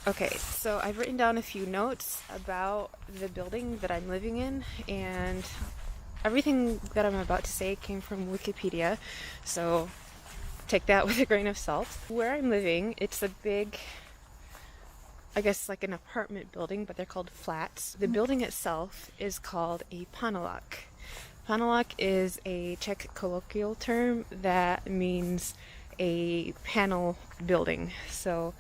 Okay, so I've written down a few notes about the building that I'm living in, and everything that I'm about to say came from Wikipedia, so take that with a grain of salt. Where I'm living, it's a big, I guess like an apartment building, but they're called flats. The building itself is called a panelák. Panelák is a Czech colloquial term that means a panel building. So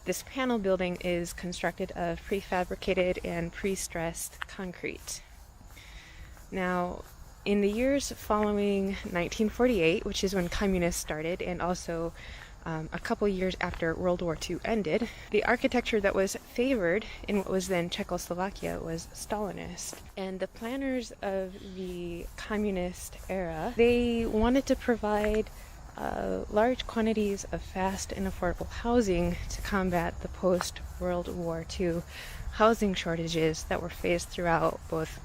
this panel building is constructed of prefabricated and pre-stressed concrete. Now, in the years following 1948, which is when communists started, and also a couple years after World War II ended, the architecture that was favored in what was then Czechoslovakia was Stalinist. And the planners of the communist era, they wanted to provide large quantities of fast and affordable housing to combat the post-World War II housing shortages that were faced throughout both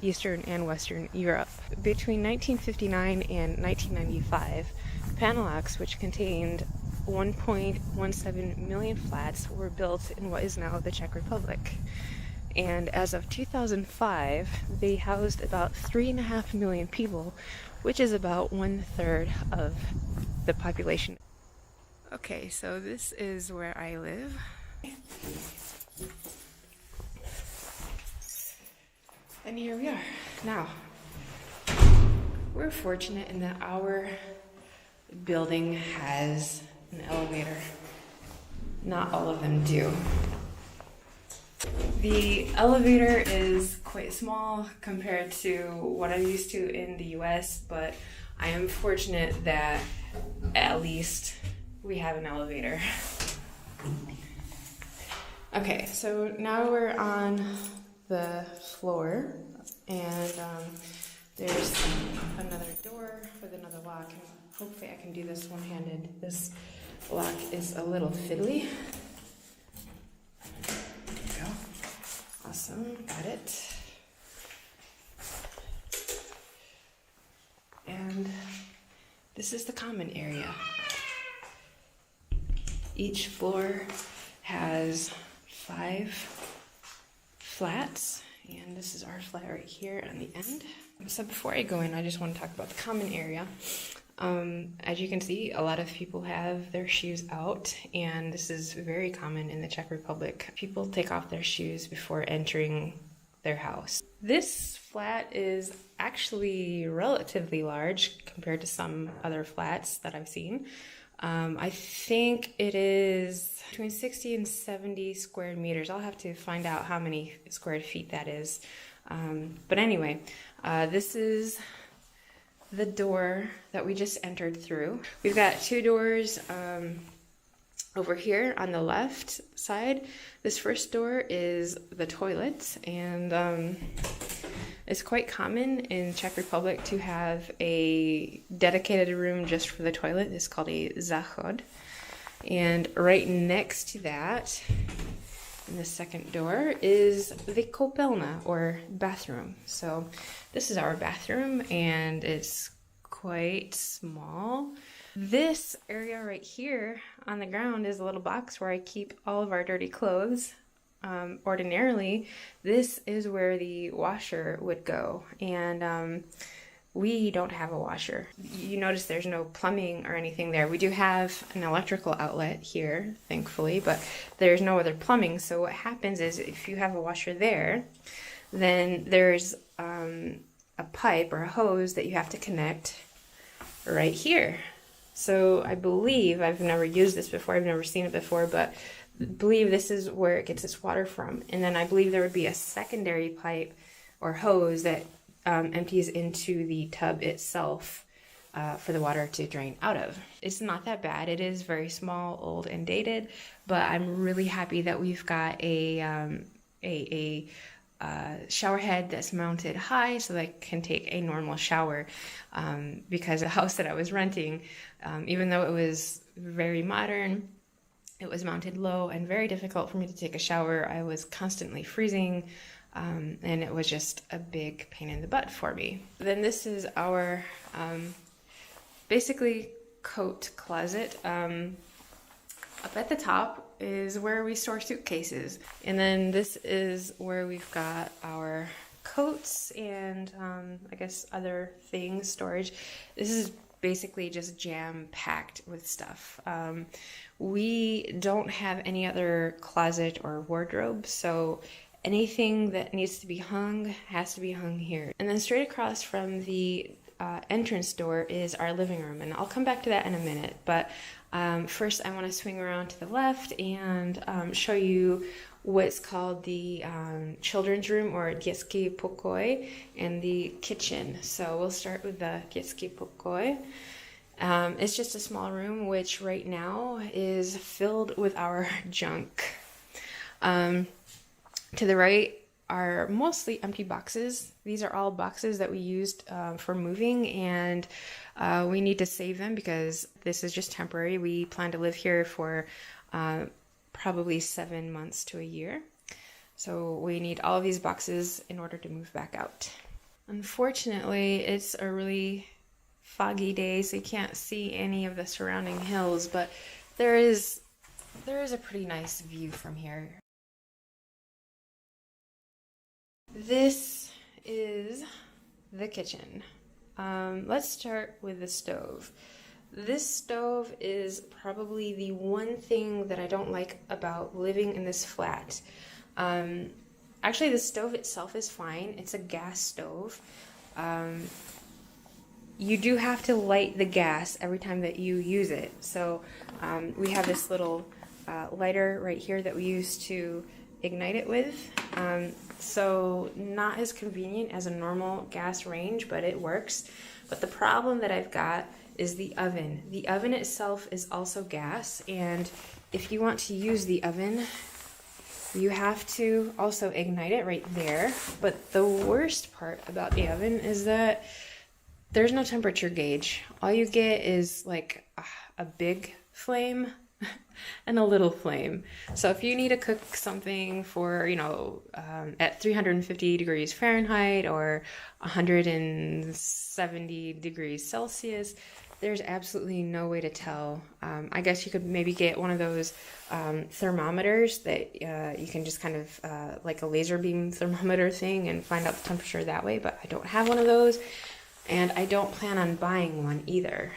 Eastern and Western Europe. Between 1959 and 1995, Paneláks, which contained 1.17 million flats, were built in what is now the Czech Republic. And as of 2005, they housed about 3.5 million people, which is about 1/3 of the population. Okay, so this is where I live. And here we are. Now, we're fortunate in that our building has an elevator. Not all of them do. The elevator is quite small compared to what I'm used to in the US, but I am fortunate that at least we have an elevator. Okay, so now we're on the floor, and there's another door with another lock, and hopefully I can do this one-handed. This lock is a little fiddly. There we go. Awesome, got it. And this is the common area. Each floor has 5 flats, and this is our flat right here on the end. So before I go in, I just want to talk about the common area. As you can see, a lot of people have their shoes out, and this is very common in the Czech Republic. People take off their shoes before entering their house. This flat is actually relatively large compared to some other flats that I've seen. I think it is between 60 and 70 square meters. I'll have to find out how many square feet that is. But anyway, this is the door that we just entered through. We've got 2 doors over here on the left side. This first door is the toilet, and it's quite common in Czech Republic to have a dedicated room just for the toilet. It's called a záchod. And right next to that, in the second door, is the koupelna, or bathroom. So this is our bathroom, and it's quite small. This area right here on the ground is a little box where I keep all of our dirty clothes. Ordinarily, this is where the washer would go, and we don't have a washer. You notice there's no plumbing or anything there. We do have an electrical outlet here, thankfully, but there's no other plumbing. So what happens is if you have a washer there, then there's a pipe or a hose that you have to connect right here. So I believe, I've never used this before, I've never seen it before, but I believe this is where it gets its water from. And then I believe there would be a secondary pipe or hose that empties into the tub itself for the water to drain out of. It's not that bad. It is very small, old, and dated, but I'm really happy that we've got a shower head that's mounted high so that I can take a normal shower, because the house that I was renting, even though it was very modern, it was mounted low and very difficult for me to take a shower. I was constantly freezing, and it was just a big pain in the butt for me. Then this is our basically coat closet. Up at the top is where we store suitcases. And then this is where we've got our coats and I guess other things, storage. This is basically just jam-packed with stuff. We don't have any other closet or wardrobe, so anything that needs to be hung has to be hung here. And then straight across from the entrance door is our living room, and I'll come back to that in a minute. But first I want to swing around to the left and show you what's called the children's room, or dziecki pokoi, and the kitchen. So we'll start with the dziecki pokoi. It's just a small room which right now is filled with our junk. To the right are mostly empty boxes. These are all boxes that we used for moving, and we need to save them because this is just temporary. We plan to live here for probably 7 months to a year. So we need all of these boxes in order to move back out. Unfortunately, it's a really foggy day, so you can't see any of the surrounding hills, but there is a pretty nice view from here. This is the kitchen. Let's start with the stove. This stove is probably the one thing that I don't like about living in this flat. Actually, the stove itself is fine. It's a gas stove. You do have to light the gas every time that you use it. So we have this little lighter right here that we use to ignite it with. So not as convenient as a normal gas range, but it works. But the problem that I've got is the oven. The oven itself is also gas, and if you want to use the oven, you have to also ignite it right there. But the worst part about the oven is that there's no temperature gauge. All you get is like a big flame and a little flame. So if you need to cook something for, at 350 degrees Fahrenheit or 170 degrees Celsius, there's absolutely no way to tell. I guess you could maybe get one of those thermometers that you can just kind of like a laser beam thermometer thing and find out the temperature that way, but I don't have one of those, and I don't plan on buying one either.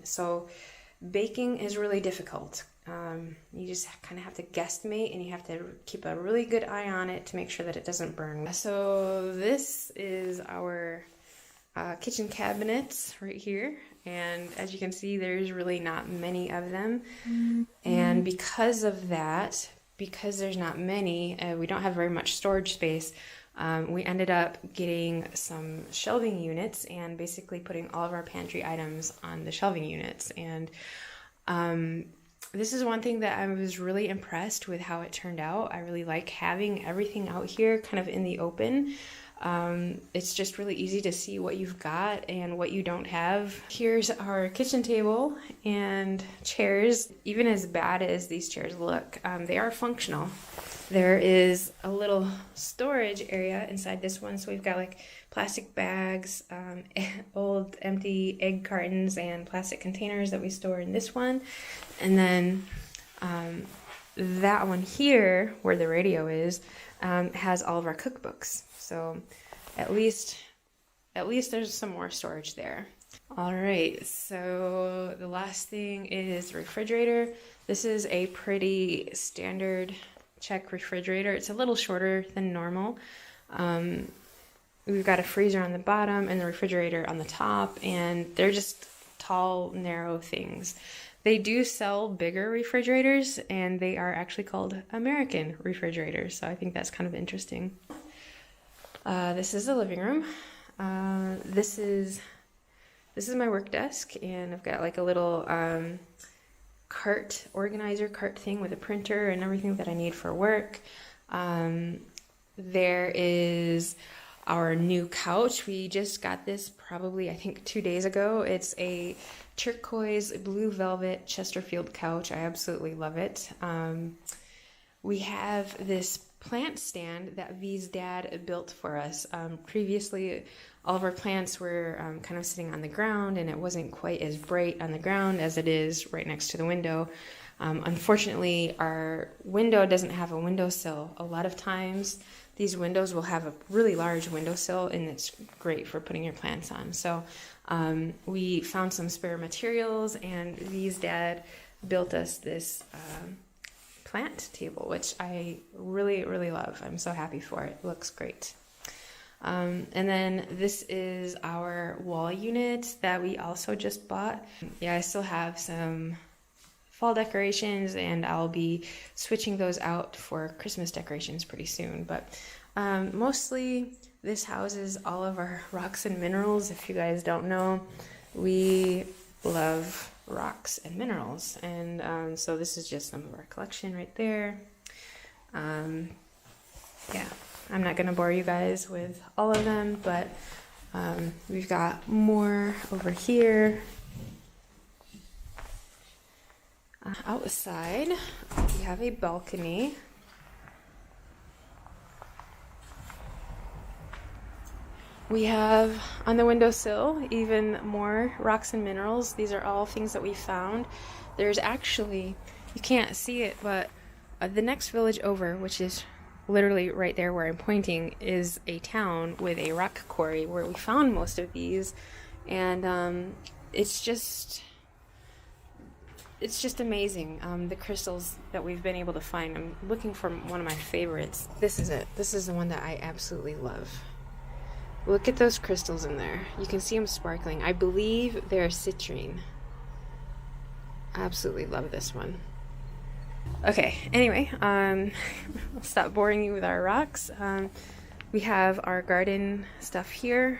So baking is really difficult. You just kind of have to guesstimate, and you have to keep a really good eye on it to make sure that it doesn't burn. So this is our kitchen cabinets right here, and as you can see, there's really not many of them. And because of that, because there's not many, we don't have very much storage space. We ended up getting some shelving units and basically putting all of our pantry items on the shelving units. And this is one thing that I was really impressed with how it turned out. I really like having everything out here kind of in the open. It's just really easy to see what you've got and what you don't have. Here's our kitchen table and chairs. Even as bad as these chairs look, they are functional. There is a little storage area inside this one, so we've got like plastic bags, old empty egg cartons, and plastic containers that we store in this one. And then that one here, where the radio is, has all of our cookbooks. So at least there's some more storage there. All right, so the last thing is the refrigerator. This is a pretty standard Czech refrigerator. It's a little shorter than normal. We've got a freezer on the bottom and the refrigerator on the top, and they're just tall, narrow things. They do sell bigger refrigerators, and they are actually called American refrigerators, so I think that's kind of interesting. This is the living room. This is my work desk, and I've got like a little organizer cart thing with a printer and everything that I need for work. There is our new couch. We just got this probably, I think, 2 days ago. It's a turquoise blue velvet Chesterfield couch. I absolutely love it. We have this plant stand that V's dad built for us. Previously, all of our plants were kind of sitting on the ground, and it wasn't quite as bright on the ground as it is right next to the window. Unfortunately, our window doesn't have a windowsill. A lot of times these windows will have a really large windowsill, and it's great for putting your plants on. So we found some spare materials, and V's dad built us this plant table, which I really, really love. I'm so happy for it. It looks great. And then this is our wall unit that we also just bought. Yeah, I still have some fall decorations, and I'll be switching those out for Christmas decorations pretty soon. But mostly this houses all of our rocks and minerals. If you guys don't know, we love rocks and minerals, and so this is just some of our collection right there. Yeah, I'm not gonna bore you guys with all of them, but we've got more over here. Outside, we have a balcony. We have on the windowsill even more rocks and minerals. These are all things that we found. There's actually, you can't see it, but the next village over, which is literally right there where I'm pointing, is a town with a rock quarry where we found most of these. And it's just amazing, the crystals that we've been able to find. I'm looking for one of my favorites. This is it. This is the one that I absolutely love. Look at those crystals in there. You can see them sparkling. I believe they're citrine. I absolutely love this one. Okay, anyway, I'll stop boring you with our rocks. We have our garden stuff here,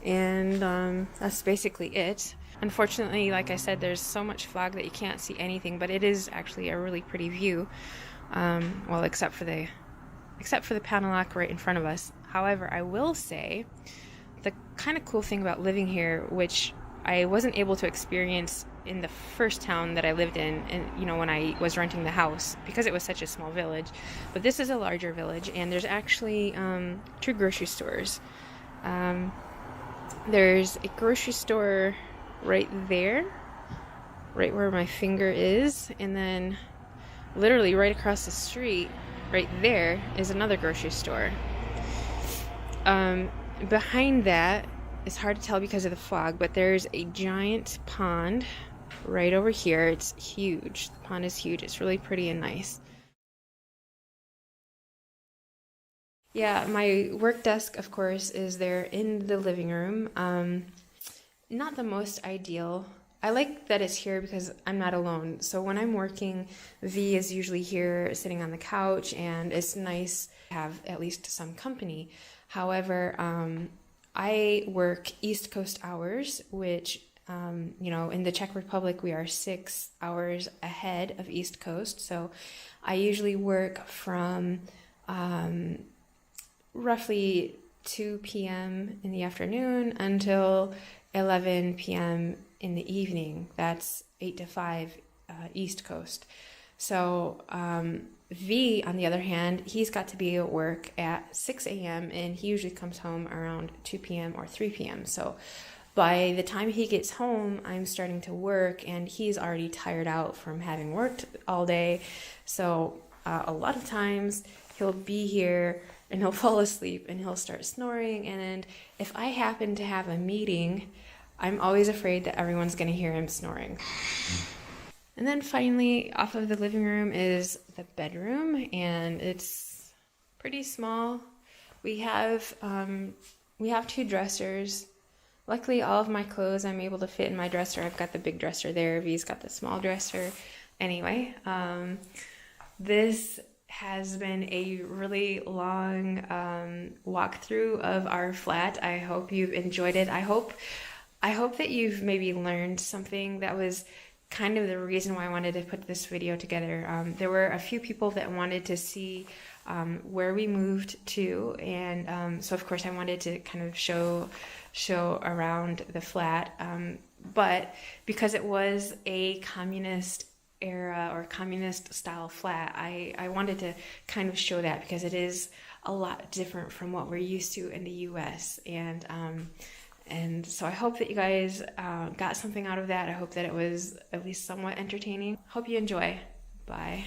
and that's basically it. Unfortunately, like I said, there's so much fog that you can't see anything, but it is actually a really pretty view. Well, except for the Panelok right in front of us. However, I will say the kind of cool thing about living here, which I wasn't able to experience in the first town that I lived in, and when I was renting the house, because it was such a small village. But this is a larger village, and there's actually 2 grocery stores. There's a grocery store right there, right where my finger is, and then literally right across the street, right there, is another grocery store. Behind that, it's hard to tell because of the fog, but there's a giant pond right over here. It's huge. The pond is huge. It's really pretty and nice. Yeah, my work desk, of course, is there in the living room. Not the most ideal. I like that it's here because I'm not alone. So when I'm working, V is usually here sitting on the couch, and it's nice to have at least some company. However, I work East Coast hours, which, in the Czech Republic, we are 6 hours ahead of East Coast. So I usually work from roughly 2 p.m. in the afternoon until 11 p.m. in the evening. That's 8 to 5 East Coast. So V, on the other hand, he's got to be at work at 6 a.m. and he usually comes home around 2 p.m. or 3 p.m. So by the time he gets home, I'm starting to work, and he's already tired out from having worked all day. So a lot of times he'll be here and he'll fall asleep and he'll start snoring. And if I happen to have a meeting, I'm always afraid that everyone's going to hear him snoring. And then finally, off of the living room is the bedroom, and it's pretty small. We have 2 dressers. Luckily, all of my clothes I'm able to fit in my dresser. I've got the big dresser there. V's got the small dresser. Anyway, this has been a really long walkthrough of our flat. I hope you've enjoyed it. I hope that you've maybe learned something. That was kind of the reason why I wanted to put this video together. There were a few people that wanted to see where we moved to, and so of course I wanted to kind of show around the flat, but because it was a communist era or communist style flat, I wanted to kind of show that, because it is a lot different from what we're used to in the US, and And so I hope that you guys got something out of that. I hope that it was at least somewhat entertaining. Hope you enjoy. Bye.